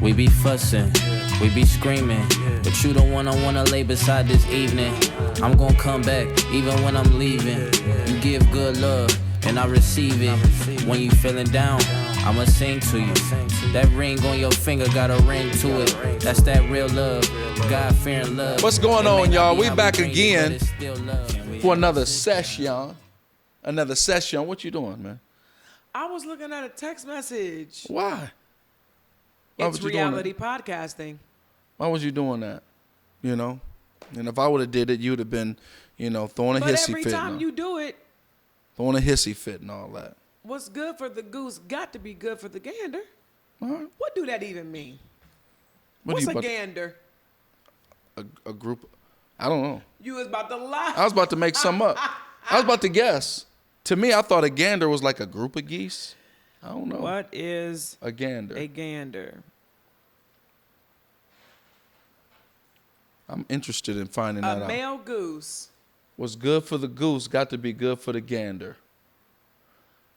We be fussing, we be screaming, but you the one I wanna lay beside this evening. I'm gonna come back even when I'm leaving. You give good love and I receive it. When you feeling down, I'ma sing to you. That ring on your finger got a ring to it. That's that real love, God-fearing love. What's going on, y'all? We back again for another session. Another session. What you doing, man? I was looking at a text message. Why? It's reality podcasting. Why was you doing that? You know? And if I would have did it, you'd have been, throwing a hissy fit. But every time you do it, throwing a hissy fit and all that. What's good for the goose got to be good for the gander. All right. What do that even mean? What's a gander? A group. I don't know. You was about to lie. I was about to make some up. I was about to guess. To me, I thought a gander was like a group of geese. I don't know. What is a gander? A gander. I'm interested in finding that out. A male goose. What's good for the goose got to be good for the gander.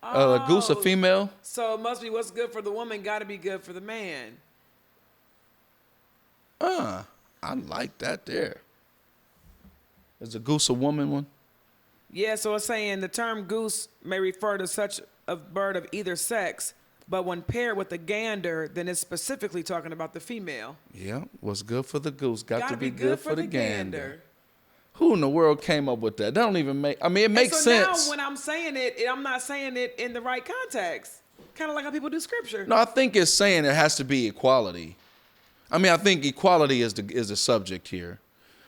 Oh, a goose, a female? So it must be what's good for the woman got to be good for the man. I like that there. Is a goose a woman one? Yeah, so it's saying the term goose may refer to such a bird of either sex, but when paired with a gander, then it's specifically talking about the female. Yeah, what's good for the goose got to be good for the gander. Who in the world came up with that? That don't even make, it makes sense. Now when I'm saying it, I'm not saying it in the right context. Kind of like how people do scripture. No, I think it's saying it has to be equality. I think equality is the subject here.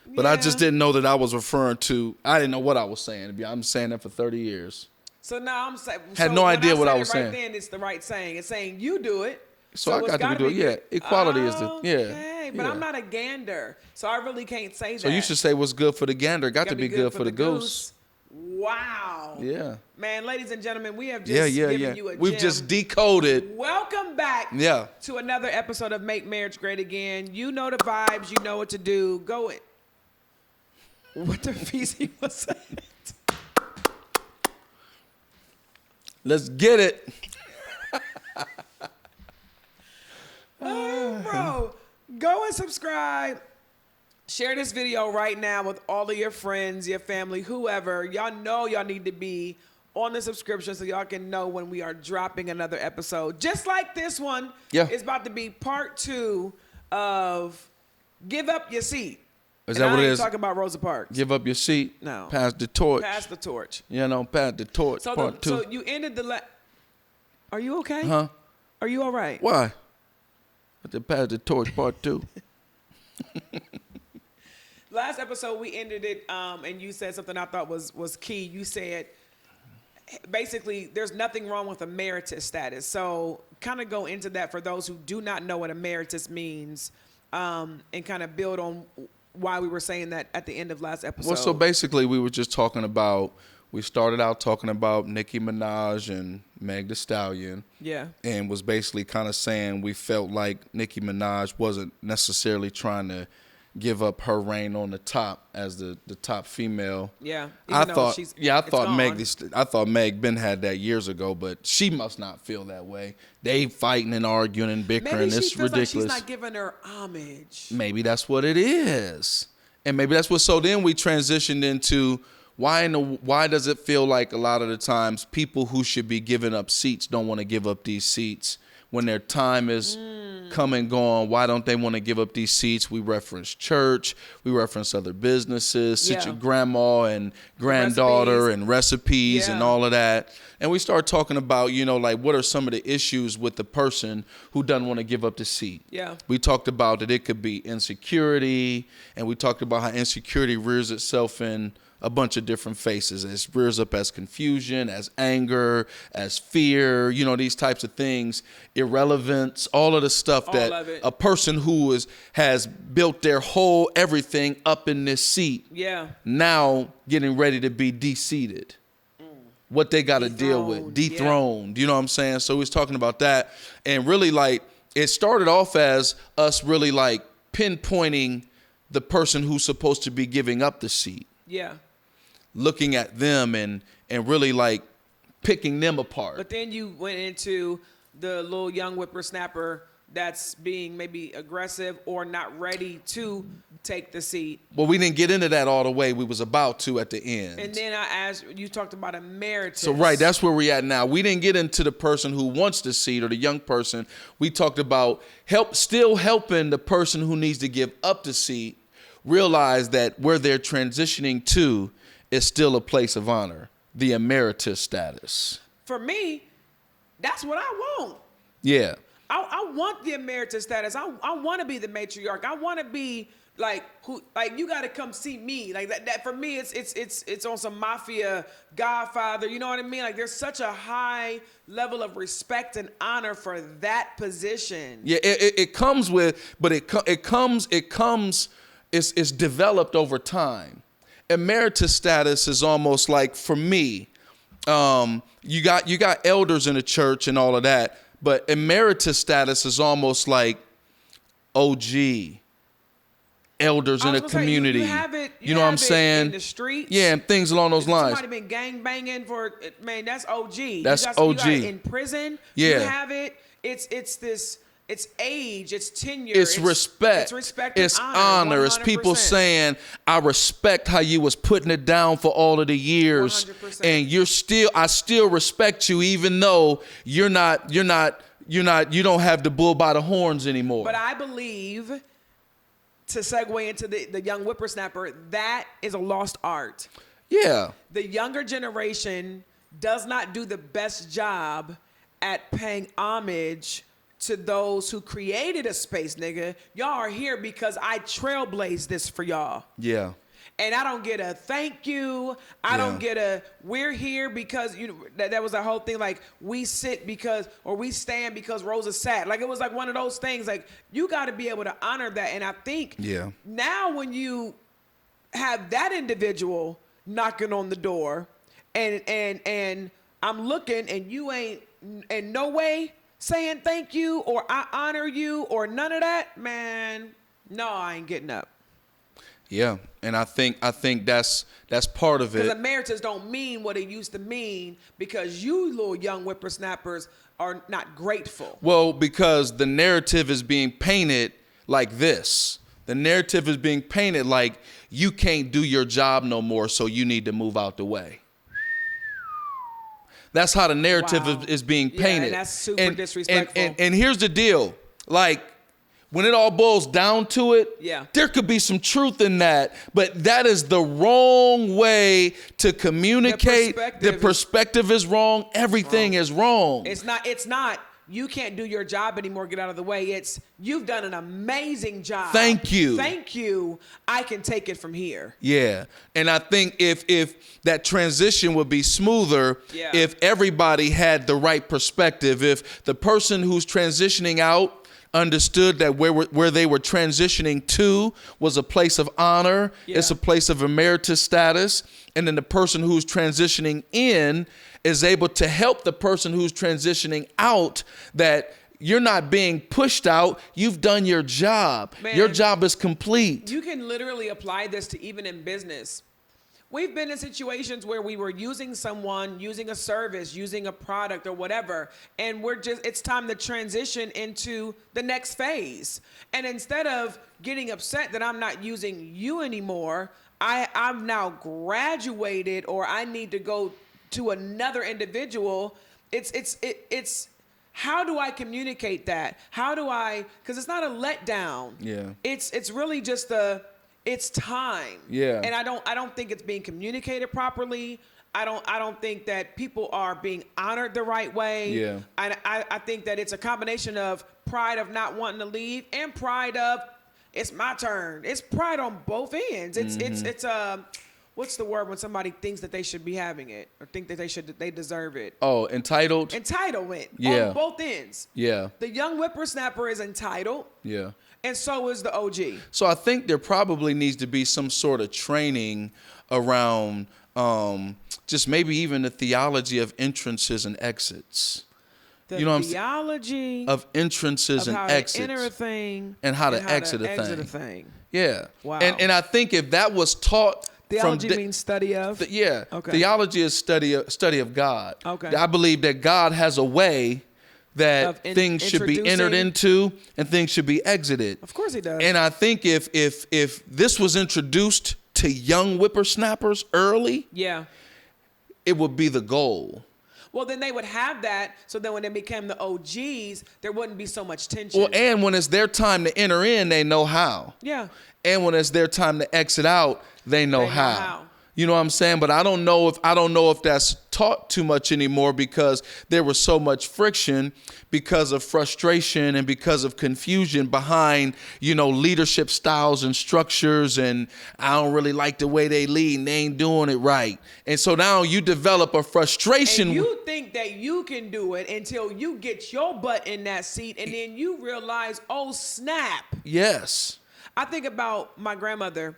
But I just didn't know that I was referring to, I didn't know what I was saying. I'm saying that for 30 years. So now I'm saying. Had no idea what I was saying. Right then it's the right saying. It's saying you do it. So I got to be doing it. Yeah, equality is the, yeah. Okay, but I'm not a gander. So I really can't say that. So you should say what's good for the gander got to be good for the goose. Wow. Yeah. Man, ladies and gentlemen, we have just given you a We've gem. just decoded. Welcome back to another episode of Make Marriage Great Again. You know the vibes. You know what to do. Go it. What the feezy was saying. Let's get it. Bro, go and subscribe. Share this video right now with all of your friends, your family, whoever. Y'all know y'all need to be on the subscription so y'all can know when we are dropping another episode. Just like this one. Yeah. It's about to be part 2 of Give Up Your Seat. Is that what it is? Talking about Rosa Parks. Give up your seat. No. Pass the torch. Pass the torch. Pass the torch. So part 2. So you ended Are you okay? Huh? Are you all right? Why? To pass the torch part 2. Last episode we ended it, and you said something I thought was key. You said basically there's nothing wrong with emeritus status. So kind of go into that for those who do not know what emeritus means, and kind of build on why we were saying that at the end of last episode. Well, so basically we were just talking about, we started out talking about Nicki Minaj and Meg Thee Stallion. Yeah. And was basically kind of saying we felt like Nicki Minaj wasn't necessarily trying to give up her reign on the top as the top female. Yeah. I thought Meg Ben had that years ago, but she must not feel that way. They fighting and arguing and bickering. Maybe she it's feels ridiculous. like she's not giving her homage. Maybe that's what it is. And maybe that's what, so then we transitioned into why does it feel like a lot of the times people who should be giving up seats don't want to give up these seats when their time is come and gone? Why don't they want to give up these seats? We reference church, we reference other businesses, sit your grandma and granddaughter and recipes and all of that. And we start talking about, what are some of the issues with the person who doesn't want to give up the seat? Yeah. We talked about that it could be insecurity, and we talked about how insecurity rears itself in a bunch of different faces. It rears up as confusion, as anger, as fear, these types of things, irrelevance, all of the stuff that a person who has built their whole everything up in this seat, now getting ready to be de-seated. What they got to deal with, dethroned, you know what I'm saying? So we was talking about that, and really it started off as us really pinpointing the person who's supposed to be giving up the seat. Yeah. Looking at them and really picking them apart. But then you went into the little young whippersnapper that's being maybe aggressive or not ready to take the seat. Well, we didn't get into that all the way. We was about to at the end. And then I asked, you talked about emeritus. So right, that's where we're at now. We didn't get into the person who wants the seat or the young person. We talked about still helping the person who needs to give up the seat realize that where they're transitioning to is still a place of honor, the emeritus status. For me, that's what I want. Yeah. I want the emeritus status. I want to be the matriarch. I want to be like you got to come see me. Like that for me it's on some mafia Godfather, you know what I mean? Like there's such a high level of respect and honor for that position. Yeah, it comes with, but it comes it's developed over time. Emeritus status is almost like, for me, you got elders in the church and all of that, but emeritus status is almost like OG elders in a community. You have it. You know what I'm saying? In the streets. Yeah, and things along those lines. Somebody been gang banging for, man, that's OG. That's OG. OG. You got it in prison. Yeah. You have it. It's age, it's tenure, it's respect. It's respect. It's and honor. It's people 100%. saying, I respect how you was putting it down for all of the years. 100%. And I still respect you, even though you don't have the bull by the horns anymore. But I believe, to segue into the young whippersnapper, that is a lost art. Yeah. The younger generation does not do the best job at paying homage to those who created a space, nigga. Y'all are here because I trailblazed this for y'all. Yeah. And I don't get a thank you. I don't get a, we're here because, you know, that was the whole thing. Like, we sit because, or we stand because Rosa sat. Like, it was like one of those things. Like, you got to be able to honor that. And I think now when you have that individual knocking on the door and I'm looking and you ain't in no way saying thank you or I honor you or none of that, man, no, I ain't getting up. Yeah, and I think that's part of it. Because emeritus don't mean what it used to mean because you little young whippersnappers are not grateful. Well, because the narrative is being painted like this. The narrative is being painted like you can't do your job no more, so you need to move out the way. That's how the narrative is being painted. Yeah, and that's super disrespectful. And here's the deal. Like, when it all boils down to it, there could be some truth in that, but that is the wrong way to communicate. The perspective is wrong. Everything is wrong. It's not. You can't do your job anymore. Get out of the way. It's, you've done an amazing job. Thank you. Thank you. I can take it from here. Yeah. And I think if that transition would be smoother, if everybody had the right perspective, if the person who's transitioning out understood that where they were transitioning to was a place of honor, it's a place of emeritus status, and then the person who's transitioning in is able to help the person who's transitioning out, that you're not being pushed out. You've done your job. Man, your job is complete. You can literally apply this to even in business. We've been in situations where we were using someone, using a service, using a product or whatever, and it's time to transition into the next phase. And instead of getting upset that I'm not using you anymore, I've now graduated or I need to go to another individual. It's how do I communicate that? How do I, because it's not a letdown. Yeah. It's really just it's time. Yeah. And I don't think it's being communicated properly. I don't think that people are being honored the right way. Yeah. I think that it's a combination of pride of not wanting to leave and pride of it's my turn. It's pride on both ends. It's what's the word when somebody thinks that they should be having it or think that they deserve it? Oh, entitled? Entitlement. Yeah. On both ends. Yeah. The young whippersnapper is entitled. Yeah. And so is the OG. So I think there probably needs to be some sort of training around just maybe even the theology of entrances and exits. The you know theology of entrances and exits. How to enter a thing. And how to exit a thing. Yeah. Wow. And I think if that was taught theology means study of? Okay. Theology is study of God. Okay. I believe that God has a way that things should be entered into and things should be exited. Of course he does. And I think if this was introduced to young whippersnappers early, yeah, it would be the goal. well, then they would have that. So then when they became the OGs, there wouldn't be so much tension. Well, and when it's their time to enter in, they know how. Yeah. And when it's their time to exit out, they know how. You know what I'm saying? But I don't know if that's taught too much anymore because there was so much friction because of frustration and because of confusion behind, leadership styles and structures. And I don't really like the way they lead and they ain't doing it right. And so now you develop a frustration. And you think that you can do it until you get your butt in that seat and then you realize, oh, snap. Yes. I think about my grandmother,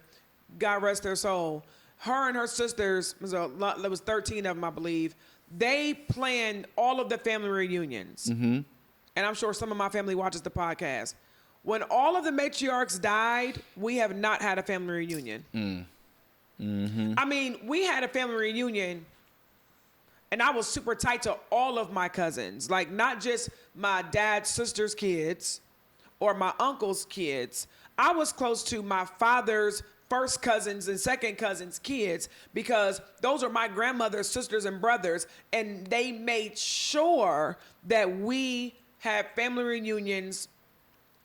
God rest her soul. Her and her sisters, there was 13 of them, I believe. They planned all of the family reunions. Mm-hmm. And I'm sure some of my family watches the podcast. When all of the matriarchs died, we have not had a family reunion. Mm-hmm. I mean, we had a family reunion, and I was super tight to all of my cousins. Like, not just my dad's sister's kids or my uncle's kids. I was close to my father's first cousins and second cousins' kids because those are my grandmother's sisters and brothers, and they made sure that we had family reunions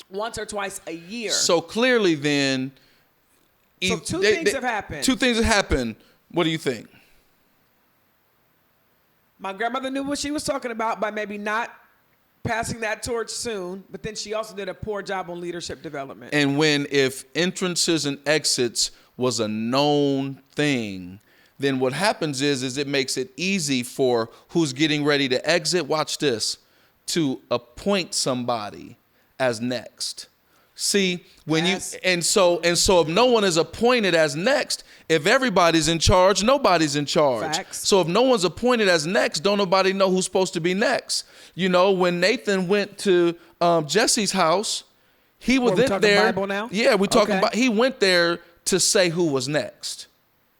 once or twice a year. So clearly then... So two things have happened. Two things have happened. What do you think? My grandmother knew what she was talking about by maybe not passing that torch soon, but then she also did a poor job on leadership development. And if entrances and exits was a known thing, then what happens is it makes it easy for who's getting ready to exit, watch this, to appoint somebody as next. See, so if no one is appointed as next, if everybody's in charge, nobody's in charge. Facts. So if no one's appointed as next, don't nobody know who's supposed to be next. When Nathan went to Jesse's house, he was in there. Bible now? Yeah, we're talking about. He went there to say who was next.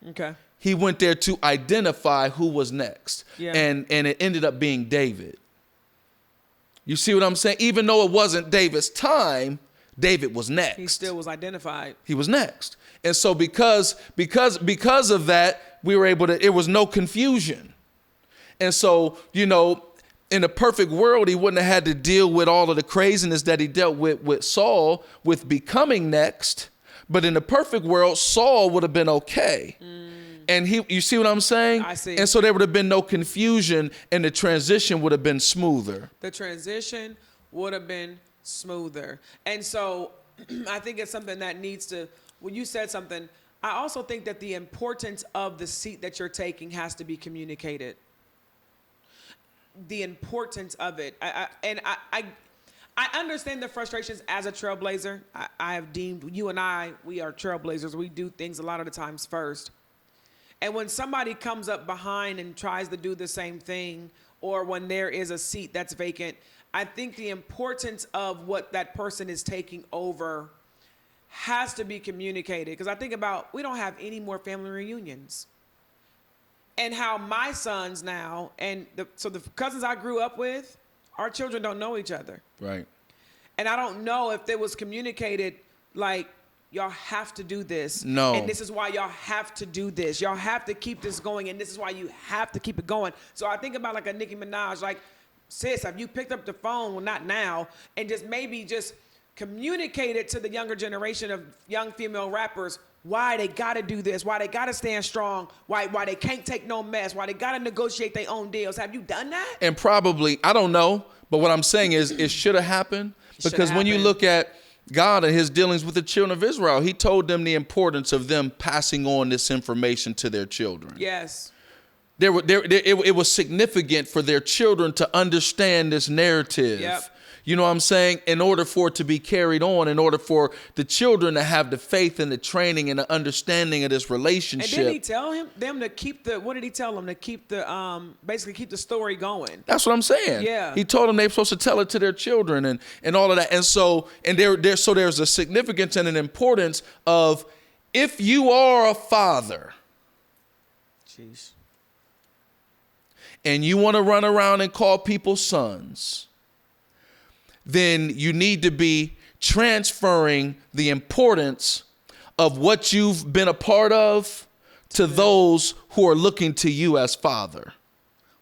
Okay. He went there to identify who was next. Yeah. And it ended up being David. You see what I'm saying? Even though it wasn't David's time, David was next. He still was identified. He was next. And so because of that, we were able to, it was no confusion. And so, in a perfect world, he wouldn't have had to deal with all of the craziness that he dealt with Saul, with becoming next. But in the perfect world, Saul would have been okay. And you see what I'm saying? I see. And so there would have been no confusion and the transition would have been smoother. The transition would have been smoother. And so I think it's something that needs to, when you said something, I also think that the importance of the seat that you're taking has to be communicated. The importance of it. I understand the frustrations as a trailblazer. I have deemed you and we are trailblazers. We do things a lot of the times first. And when somebody comes up behind and tries to do the same thing, or when there is a seat that's vacant, I think the importance of what that person is taking over has to be communicated. Because I think about, we don't have any more family reunions. And how my sons now, so the cousins I grew up with, our children don't know each other. Right. And I don't know if it was communicated like, y'all have to do this. No. And this is why y'all have to do this. Y'all have to keep this going, and this is why you have to keep it going. So I think about like a Nicki Minaj, like, sis, have you picked up the phone? Well, not now. And just communicate it to the younger generation of young female rappers why they got to do this, why they got to stand strong, why they can't take no mess, why they got to negotiate their own deals. Have you done that? And probably, I don't know, but what I'm saying is it should have happened. Because when you look at God and his dealings with the children of Israel, he told them the importance of them passing on this information to their children. Yes. It was significant for their children to understand this narrative. Yep. You know what I'm saying? In order for it to be carried on, in order for the children to have the faith and the training and the understanding of this relationship. And didn't he tell them to keep what did he tell them? To keep basically keep the story going. That's what I'm saying. Yeah. He told them they're supposed to tell it to their children and all of that. And so, there's a significance and an importance of, if you are a father. Jeez. And you want to run around and call people sons, then you need to be transferring the importance of what you've been a part of to those who are looking to you as father.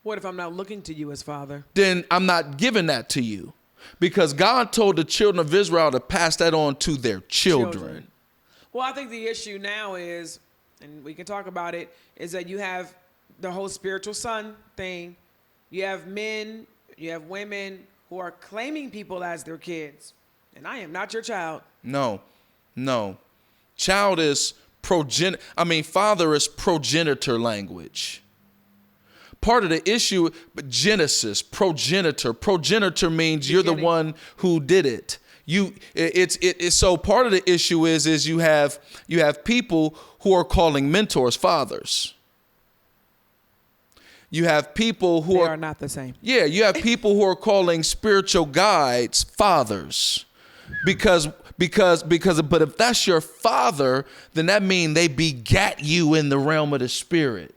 What if I'm not looking to you as father? Then I'm not giving that to you, because God told the children of Israel to pass that on to their children. Well, I think the issue now is, and we can talk about it, is that you have the whole spiritual son thing. You have men, you have women who are claiming people as their kids. And I am not your child. No. Child is father is progenitor language. Part of the issue, but Genesis, progenitor. Progenitor means you're the one who did it. So part of the issue is you have people who are calling mentors fathers. You have people who are not the same. Yeah, you have people who are calling spiritual guides fathers. But if that's your father, then that means they begat you in the realm of the spirit.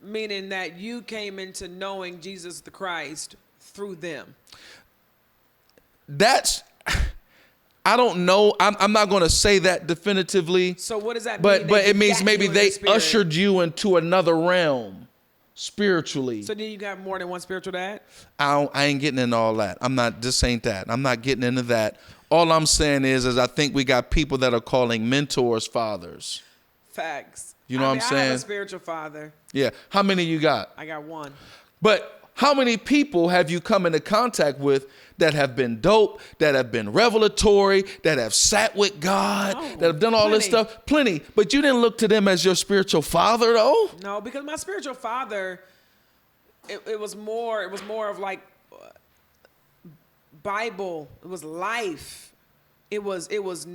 Meaning that you came into knowing Jesus the Christ through them. I don't know. I'm not going to say that definitively. So what does that mean? But it means maybe they the ushered you into another realm spiritually. So then you got more than one spiritual dad? I ain't getting into all that. This ain't that. I'm not getting into that. All I'm saying is I think we got people that are calling mentors fathers. Facts. You know what I'm saying? I have a spiritual father. Yeah. How many you got? I got one. But how many people have you come into contact with that have been dope, that have been revelatory, that have sat with God, that have done all this stuff? Plenty. But you didn't look to them as your spiritual father, though? No, because my spiritual father, it was more of like Bible. It was life. It was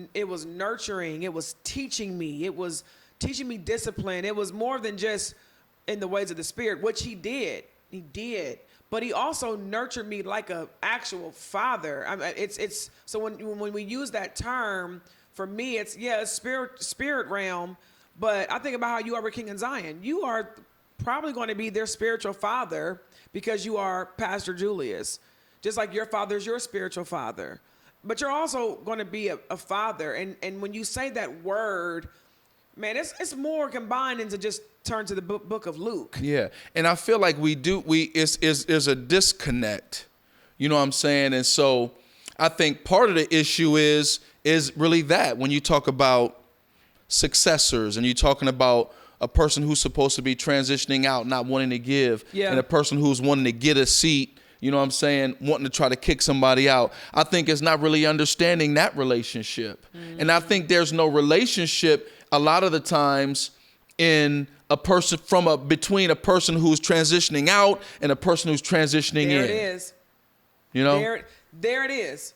nurturing. It was teaching me. It was teaching me discipline. It was more than just in the ways of the spirit, which he did. He did. But he also nurtured me like a actual father. I mean, it's so when we use that term, for me, it's spirit realm. But I think about how you are with King and Zion. You are probably going to be their spiritual father because you are Pastor Julius, just like your father is your spiritual father. But you're also going to be a father. And when you say that word, man, it's more combined into just turn to the book of Luke. Yeah. And I feel like there's a disconnect. You know what I'm saying? And so I think part of the issue is really that when you talk about successors and you're talking about a person who's supposed to be transitioning out, not wanting to give, and a person who's wanting to get a seat, you know what I'm saying, wanting to try to kick somebody out. I think it's not really understanding that relationship. Mm-hmm. And I think there's no relationship a lot of the times in a person between a person who's transitioning out and a person who's transitioning in. There it is. You know? There it is.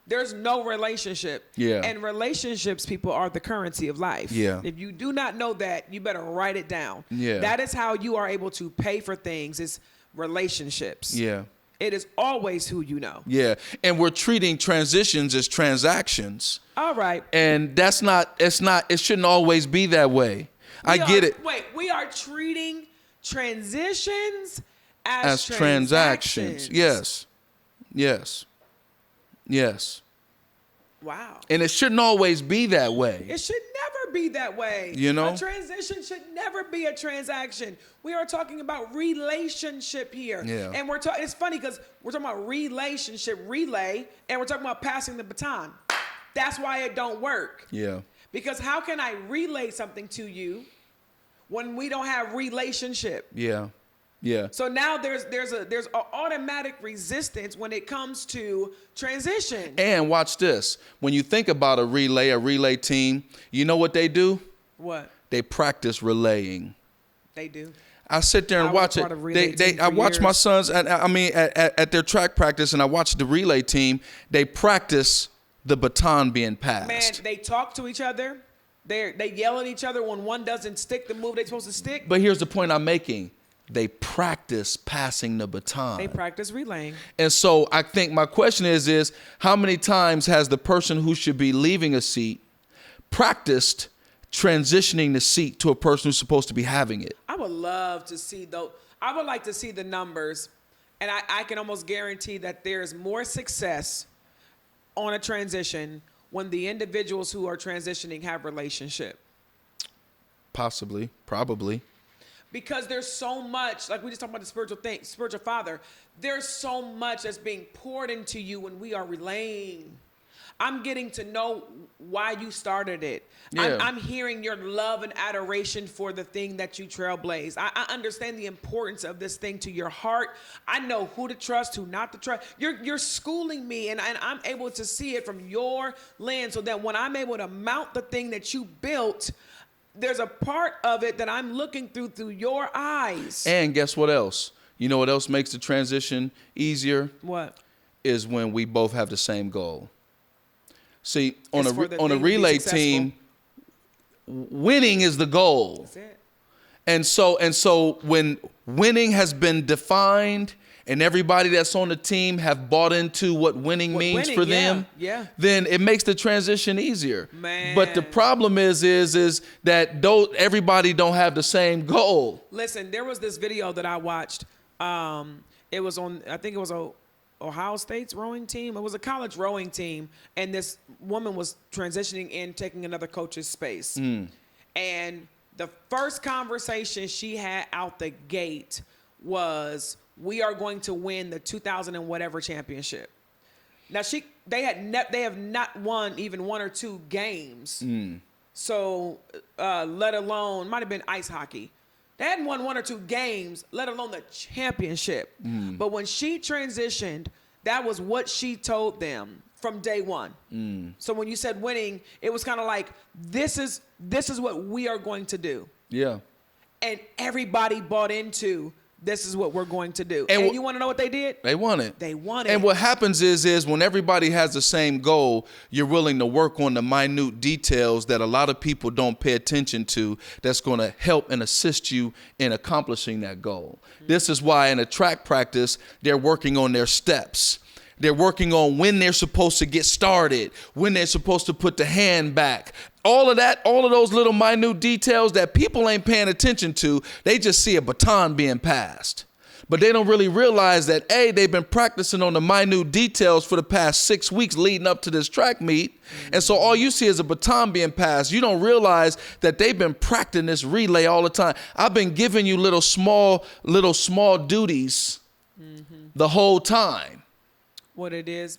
There's no relationship. Yeah. And relationships, people, are the currency of life. Yeah. If you do not know that, you better write it down. Yeah. That is how you are able to pay for things, is relationships. Yeah. It is always who you know. Yeah. And we're treating transitions as transactions. All right. And it shouldn't always be that way. I get it. Wait, we are treating transitions as transactions. Yes. Wow. And it shouldn't always be that way. It should never be that way. You know? A transition should never be a transaction. We are talking about relationship here. Yeah. And it's funny because we're talking about relay, and we're talking about passing the baton. That's why it don't work. Yeah. Because how can I relay something to you when we don't have relationship? Yeah. Yeah. So now there's an automatic resistance when it comes to transition. And watch this. When you think about a relay team, you know what they do? What? They practice relaying. They do. I sit there and watch it. I watch my sons at their track practice, and I watch the relay team. They practice the baton being passed. Man, they talk to each other. They yell at each other when one doesn't stick the move they're supposed to stick. But here's the point I'm making. They practice passing the baton. They practice relaying. And so I think my question is how many times has the person who should be leaving a seat practiced transitioning the seat to a person who's supposed to be having it? I would love to see I would like to see the numbers, and I can almost guarantee that there's more success on a transition when the individuals who are transitioning have relationship? Possibly, probably. Because there's so much, like we just talked about the spiritual thing, spiritual father, there's so much that's being poured into you when we are relaying. I'm getting to know why you started it. Yeah. I'm hearing your love and adoration for the thing that you trailblazed. I understand the importance of this thing to your heart. I know who to trust, who not to trust. You're schooling me, and I'm able to see it from your lens, so that when I'm able to mount the thing that you built, there's a part of it that I'm looking through your eyes. And guess what else? You know what else makes the transition easier? What? Is when we both have the same goal. See, on It's for the a thing to be relay successful. team, winning is the goal. That's it. And so when winning has been defined and everybody that's on the team have bought into what winning means winning, for them, yeah. then it makes the transition easier. Man. But the problem is that everybody don't have the same goal. Listen, there was this video that I watched. It was on, I think it was Ohio State's rowing team. It was a college rowing team, and this woman was transitioning in, taking another coach's space. And the first conversation she had out the gate was, "We are going to win the 2000 and whatever championship." Now they have not won even one or two games. So let alone, might have been ice hockey. They hadn't won one or two games, let alone the championship. But when she transitioned, that was what she told them from day one. So when you said winning, it was kind of like, this is what we are going to do. Yeah. And everybody bought into, this is what we're going to do. And you want to know what they did? They won it. They won it. And what happens is when everybody has the same goal, you're willing to work on the minute details that a lot of people don't pay attention to, that's going to help and assist you in accomplishing that goal. This is why in a track practice, they're working on their steps. They're working on when they're supposed to get started, when they're supposed to put the hand back. All of that, all of those little minute details that people ain't paying attention to, they just see a baton being passed. But they don't really realize that, A, they've been practicing on the minute details for the past 6 weeks leading up to this track meet. And so all you see is a baton being passed. You don't realize that they've been practicing this relay all the time. I've been giving you little small duties the whole time. What it is,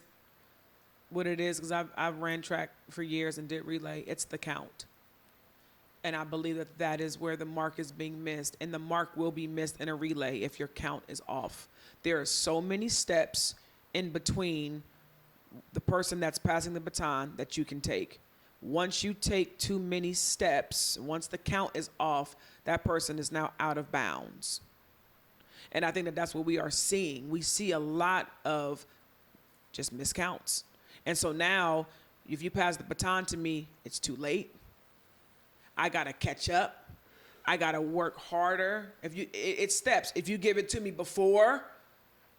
because I've ran track for years and did relay, it's the count. And I believe that is where the mark is being missed. And the mark will be missed in a relay if your count is off. There are so many steps in between the person that's passing the baton that you can take. Once you take too many steps, once the count is off, that person is now out of bounds. And I think that that's what we are seeing. We see a lot of just miscounts. And so now, if you pass the baton to me, it's too late. I gotta catch up. I gotta work harder. It's steps. If you give it to me before,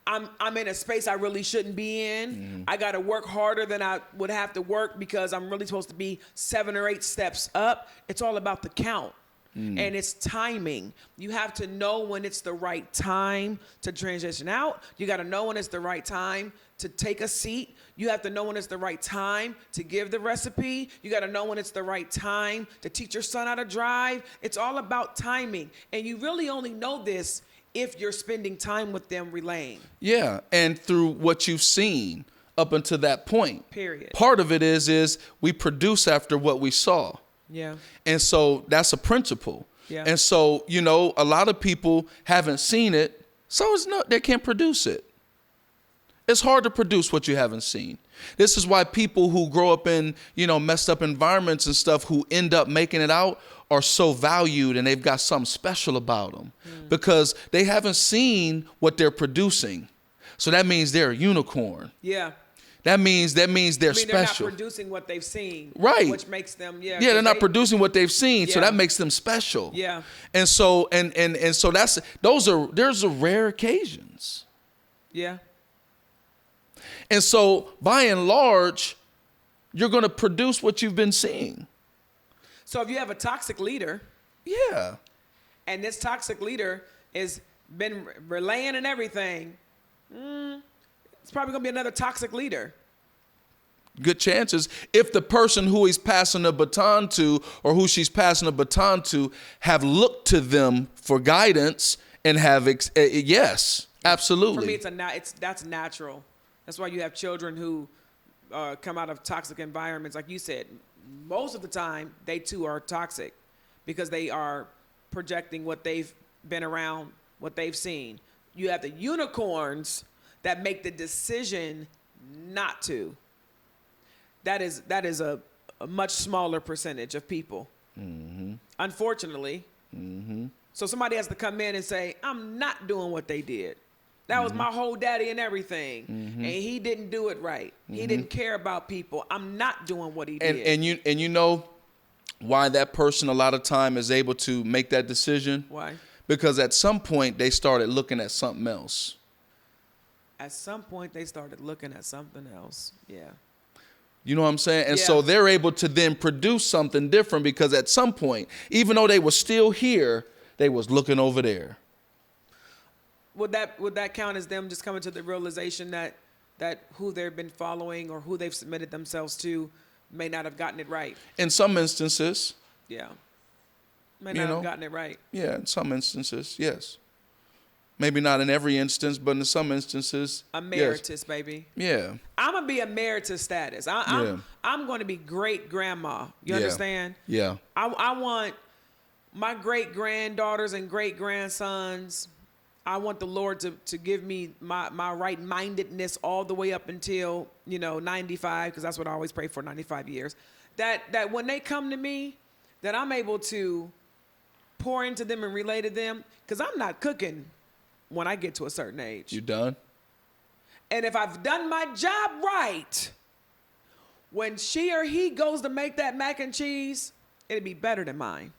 I'm in a space I really shouldn't be in. I gotta work harder than I would have to work because I'm really supposed to be 7 or 8 steps up. It's all about the count. And it's timing. You have to know when it's the right time to transition out. You got to know when it's the right time to take a seat. You have to know when it's the right time to give the recipe. You got to know when it's the right time to teach your son how to drive. It's all about timing. And you really only know this if you're spending time with them relaying. Yeah, and through what you've seen up until that point. Period. Part of it is we produce after what we saw. Yeah. And so that's a principle. Yeah. And so, a lot of people haven't seen it, so they can't produce it. It's hard to produce what you haven't seen. This is why people who grow up in, messed up environments and stuff who end up making it out are so valued and they've got something special about them because they haven't seen what they're producing. So that means they're a unicorn. Yeah. That means they're They're special. not producing what they've seen. Right. Which makes them, They're not producing what they've seen, so Yeah. that makes them special. Yeah. And so and so there's rare occasions. Yeah. And so by and large, you're going to produce what you've been seeing. So if you have a toxic leader, Yeah. and this toxic leader has been relaying and everything, it's probably going to be another toxic leader. good chances if the person who he's passing the baton to or who she's passing the baton to have looked to them for guidance and have, yes, absolutely. For me, that's natural. That's why you have children who come out of toxic environments. Like you said, most of the time, they too are toxic because they are projecting what they've been around, what they've seen. You have the unicorns that make the decision not to. That is a much smaller percentage of people, unfortunately. So somebody has to come in and say, I'm not doing what they did. That was my whole daddy and everything. And he didn't do it right. He didn't care about people. I'm not doing what he did. And you know why that person a lot of time is able to make that decision? Why? Because at some point they started looking at something else. At some point they started looking at something else. Yeah. You know what I'm saying? And Yeah. so they're able to then produce something different because at some point, even though they were still here, they was looking over there. Would that count as them just coming to the realization that who they've been following or who they've submitted themselves to may not have gotten it right? In some instances, Yeah. May not have gotten it right. yeah, in some instances, yes. Maybe not in every instance, but in some instances, Emeritus, baby. yeah. I'm going to be emeritus status. I'm going to be great grandma. You understand? Yeah. I want my great granddaughters and great grandsons. I want the Lord to give me my right mindedness all the way up until 95, because that's what I always pray for, 95 years. That when they come to me, that I'm able to pour into them and relay to them, because I'm not cooking when I get to a certain age. You done? And if I've done my job right, when she or he goes to make that mac and cheese, it'd be better than mine.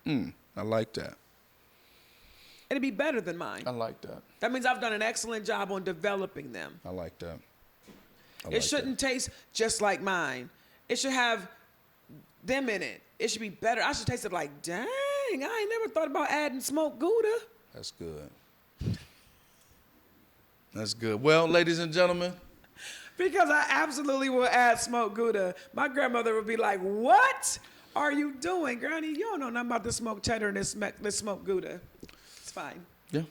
I like that. It'd be better than mine. I like that. That means I've done an excellent job on developing them. I like that. It shouldn't taste just like mine. It should have them in it. It should be better. I should taste it like, dang, I ain't never thought about adding smoked Gouda. That's good. That's good. Well, ladies and gentlemen. Because I absolutely will add smoked Gouda. My grandmother would be like, what are you doing, Granny? You don't know nothing about this smoked cheddar and this smoked Gouda. It's fine. Yeah.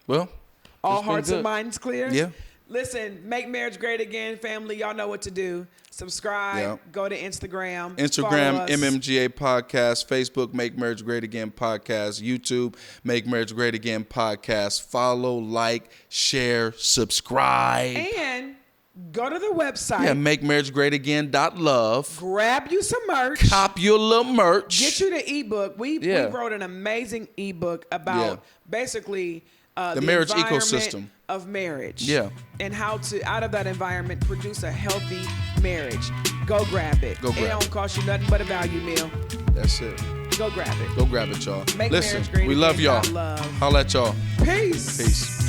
Well. All hearts and minds clear? Yeah. Listen, make marriage great again, family. Y'all know what to do. Subscribe. Yeah. Go to Instagram. Instagram, Follow us. MMGA Podcast. Facebook, Make Marriage Great Again Podcast. YouTube, Make Marriage Great Again Podcast. Follow, like, share, subscribe. And go to the website. Yeah, MakeMarriageGreatAgain.love. Grab you some merch. Cop your little merch. Get you the ebook. We wrote an amazing ebook about basically the marriage environment ecosystem of marriage. Yeah. And how to, out of that environment, produce a healthy marriage. Go grab it. Go grab it don't cost you nothing but a value meal. That's it. Go grab it. Go grab it, y'all. Make Listen, marriage great we love again. y'all. Love. Holla at y'all. Peace. Peace.